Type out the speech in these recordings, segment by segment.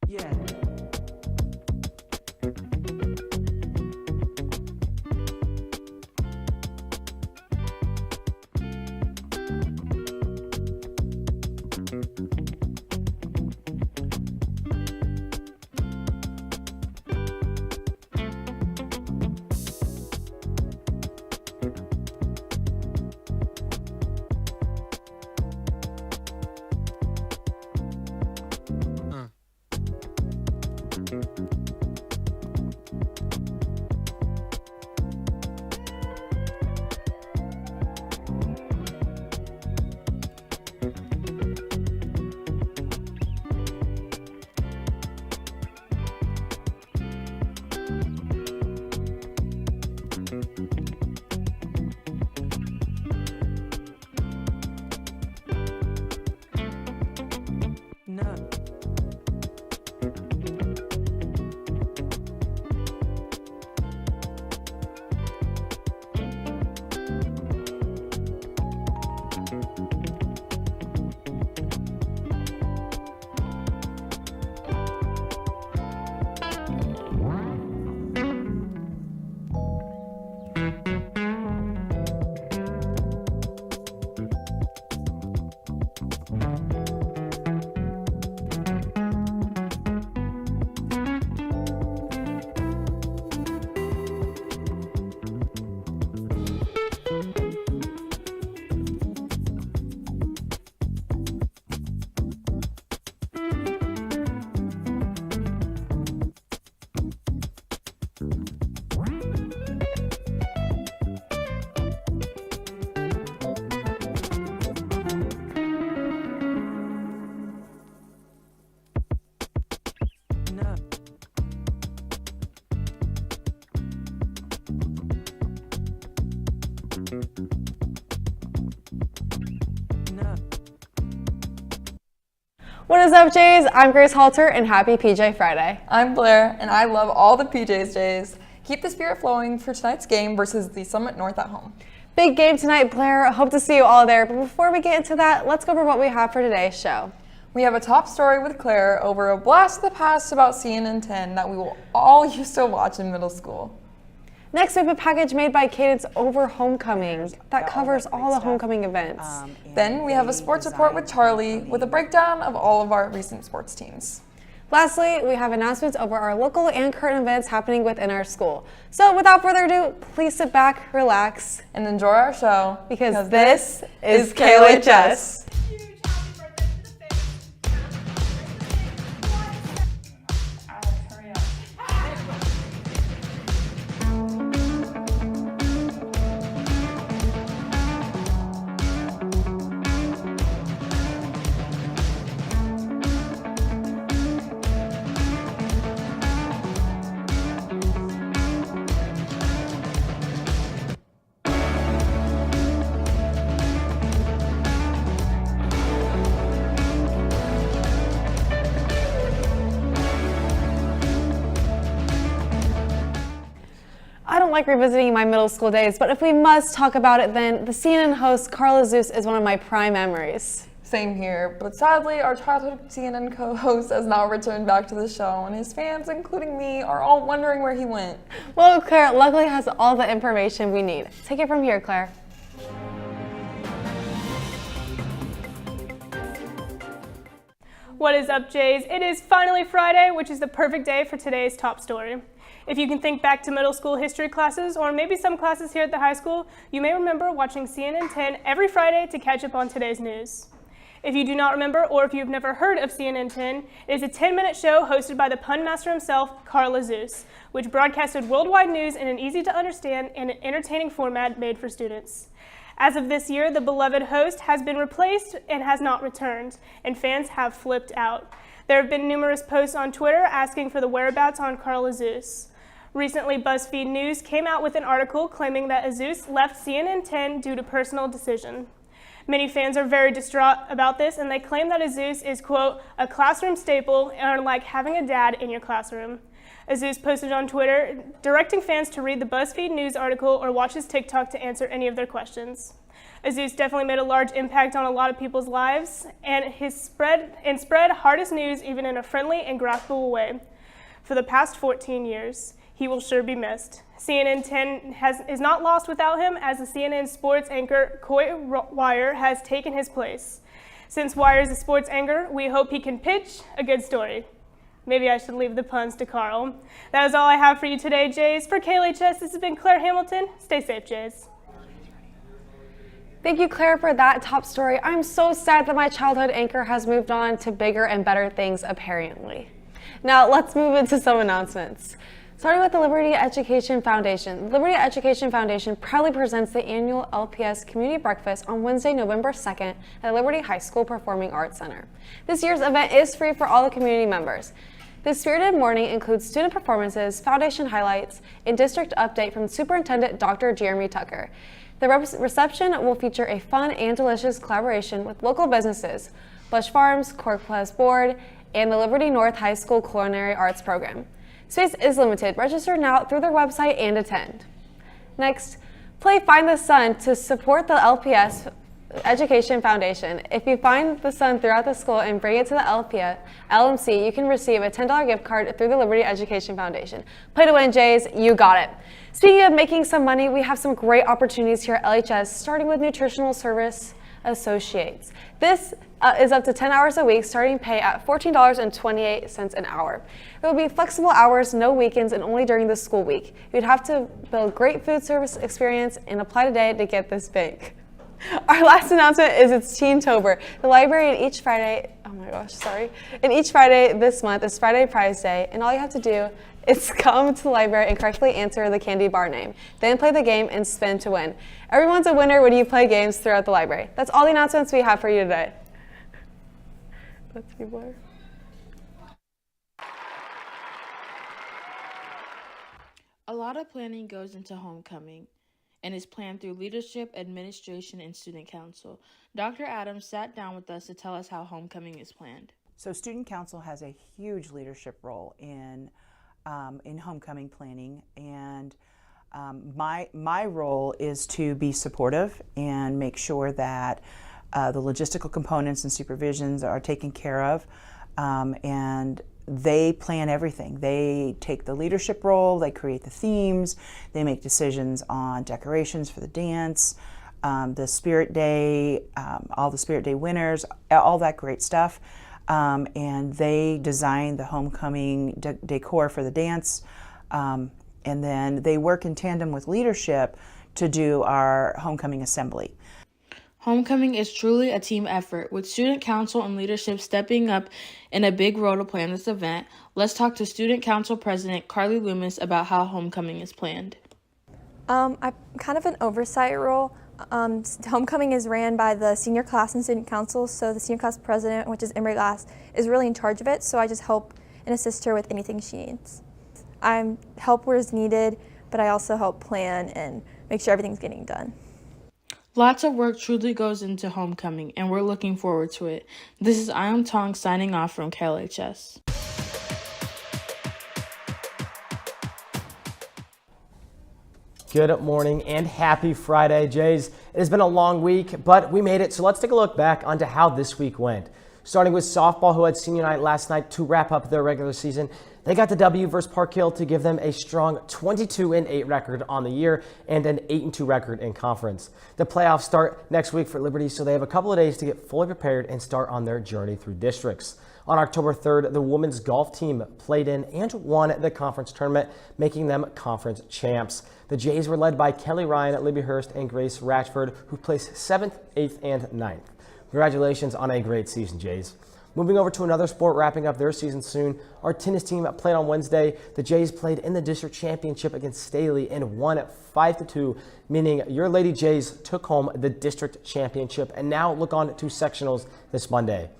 Yeah. No. No. No. What is up, Jays? I'm Grace Halter, and happy PJ Friday. I'm Blair, and I love all the PJs days. Keep the spirit flowing for tonight's game versus the Summit North at home. Big game tonight, Blair. Hope to see you all there. But before we get into that, let's go over what we have for today's show. We have a top story with Claire over a blast of the past about CNN 10 that we will all used to watch in middle school. Next, we have a package made by Cadence over homecoming that covers all the homecoming events. Then we have a sports report with Charlie with a breakdown of all of our recent sports teams. Lastly, we have announcements over our local and current events happening within our school. So without further ado, please sit back, relax, And enjoy our show because this is KLHS. I don't like revisiting my middle school days, but if we must talk about it, then the CNN host Carla Zeus is one of my prime memories. Same here, but sadly our childhood CNN co-host has now returned back to the show, and his fans, including me, are all wondering where he went. Well, Claire luckily has all the information we need. Take it from here, Claire. What is up, Jays? It is finally Friday, which is the perfect day for today's top story. If you can think back to middle school history classes, or maybe some classes here at the high school, you may remember watching CNN 10 every Friday to catch up on today's news. If you do not remember, or if you've never heard of CNN 10, it is a 10-minute show hosted by the pun master himself, Carla Zeus, which broadcasted worldwide news in an easy-to-understand and entertaining format made for students. As of this year, the beloved host has been replaced and has not returned, and fans have flipped out. There have been numerous posts on Twitter asking for the whereabouts on Carla Zeus. Recently, BuzzFeed News came out with an article claiming that Zeus left CNN 10 due to personal decision. Many fans are very distraught about this, and they claim that Zeus is, quote, a classroom staple and like having a dad in your classroom. Zeus posted on Twitter, directing fans to read the BuzzFeed News article or watch his TikTok to answer any of their questions. Azus definitely made a large impact on a lot of people's lives, and spread hardest news even in a friendly and graspable way. For the past 14 years, he will sure be missed. CNN 10 is not lost without him, as the CNN sports anchor Coy Wire has taken his place. Since Wire is a sports anchor, we hope he can pitch a good story. Maybe I should leave the puns to Carl. That is all I have for you today, Jays. For KLHS, this has been Claire Hamilton. Stay safe, Jays. Thank you, Claire, for that top story. I'm so sad that my childhood anchor has moved on to bigger and better things, apparently. Now, let's move into some announcements. Starting with the Liberty Education Foundation. The Liberty Education Foundation proudly presents the annual LPS Community Breakfast on Wednesday, November 2nd at the Liberty High School Performing Arts Center. This year's event is free for all the community members. This spirited morning includes student performances, foundation highlights, and district update from Superintendent Dr. Jeremy Tucker. The reception will feature a fun and delicious collaboration with local businesses, Blush Farms, Cork Plus Board, and the Liberty North High School Culinary Arts Program. Space is limited. Register now through their website and attend. Next, play Find the Sun to support the LPS Education Foundation. If you find the sun throughout the school and bring it to the LMC, you can receive a $10 gift card through the Liberty Education Foundation. Play to win, Jays. You got it. Speaking of making some money, we have some great opportunities here at LHS, starting with Nutritional Service Associates. This is up to 10 hours a week, starting pay at $14.28 an hour. There will be flexible hours, no weekends, and only during the school week. You'd have to build great food service experience and apply today to get this big. Our last announcement is it's Teentober. The library and each Friday this month is Friday Prize Day, and all you have to do is come to the library and correctly answer the candy bar name. Then play the game and spin to win. Everyone's a winner when you play games throughout the library. That's all the announcements we have for you today. Let's be more. A lot of planning goes into homecoming and is planned through leadership, administration, and student council. Dr. Adams sat down with us to tell us how homecoming is planned. So student council has a huge leadership role in homecoming planning, and my role is to be supportive and make sure that the logistical components and supervisions are taken care of, and they plan everything. They take the leadership role, they create the themes, they make decisions on decorations for the dance, the Spirit Day, all the Spirit Day winners, all that great stuff. And they design the homecoming decor for the dance, and then they work in tandem with leadership to do our homecoming assembly. Homecoming is truly a team effort, with student council and leadership stepping up in a big role to plan this event. Let's talk to student council president Carly Loomis about how homecoming is planned. I'm kind of an oversight role. Homecoming is ran by the senior class and student council, so the senior class president, which is Emery Glass, is really in charge of it, so I just help and assist her with anything she needs. I help where is needed, but I also help plan and make sure everything's getting done. Lots of work truly goes into homecoming, and we're looking forward to it. This is I Am Tong signing off from KLHS. Good morning and happy Friday, Jays. It has been a long week, but we made it, so let's take a look back onto how this week went. Starting with softball, who had senior night last night to wrap up their regular season. They got the W versus Park Hill to give them a strong 22-8 record on the year and an 8-2 record in conference. The playoffs start next week for Liberty, so they have a couple of days to get fully prepared and start on their journey through districts. On October 3rd, the women's golf team played in and won the conference tournament, making them conference champs. The Jays were led by Kelly Ryan, Libby Hurst, and Grace Ratchford, who placed 7th, 8th, and 9th. Congratulations on a great season, Jays. Moving over to another sport wrapping up their season soon, our tennis team played on Wednesday. The Jays played in the district championship against Staley and won 5-2, meaning your Lady Jays took home the district championship and now look on to sectionals this Monday.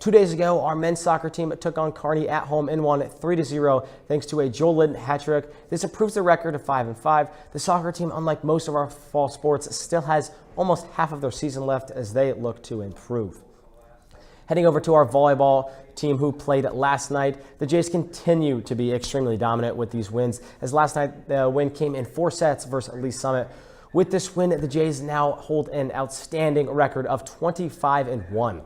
2 days ago, our men's soccer team took on Kearney at home and won 3-0 thanks to a Joel Linton hat trick. This improves the record of 5-5. The soccer team, unlike most of our fall sports, still has almost half of their season left as they look to improve. Heading over to our volleyball team who played last night, the Jays continue to be extremely dominant with these wins, as last night the win came in 4 sets versus Lee Summit. With this win, the Jays now hold an outstanding record of 25-1.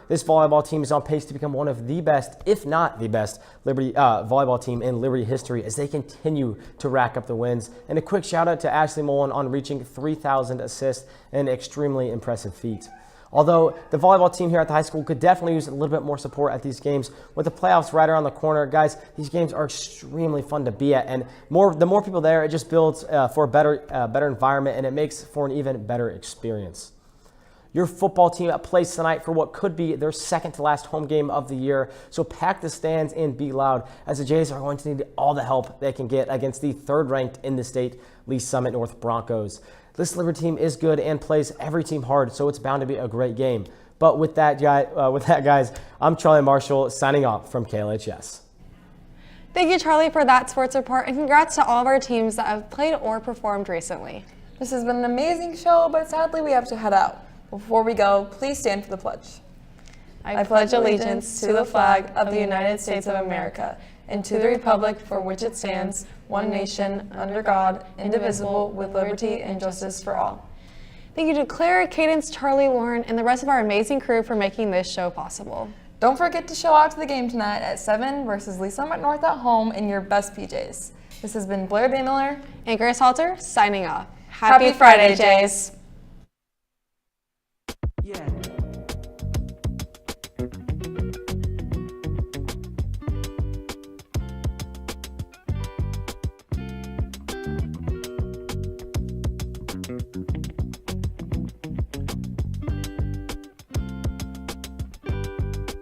This volleyball team is on pace to become one of the best, if not the best, Liberty volleyball team in Liberty history as they continue to rack up the wins. And a quick shout out to Ashley Mullen on reaching 3,000 assists, an extremely impressive feat. Although the volleyball team here at the high school could definitely use a little bit more support at these games. With the playoffs right around the corner, guys, these games are extremely fun to be at. And the more people there, it just builds for a better environment, and it makes for an even better experience. Your football team plays tonight for what could be their second to last home game of the year. So pack the stands and be loud, as the Jays are going to need all the help they can get against the third ranked in the state, Lee Summit North Broncos. This Liberty team is good and plays every team hard, so it's bound to be a great game. But with that, guys, I'm Charlie Marshall signing off from KLHS. Thank you, Charlie, for that sports report, and congrats to all of our teams that have played or performed recently. This has been an amazing show, but sadly we have to head out. Before we go, please stand for the pledge. I pledge allegiance to the flag of the United States of America and to the republic for which it stands, one nation, under God, indivisible, with liberty and justice for all. Thank you to Claire, Cadence, Charlie, Lauren, and the rest of our amazing crew for making this show possible. Don't forget to show out to the game tonight at 7 versus Lee Summit North at home in your best PJs. This has been Blair Daimler and Grace Halter signing off. Happy Friday, Jays.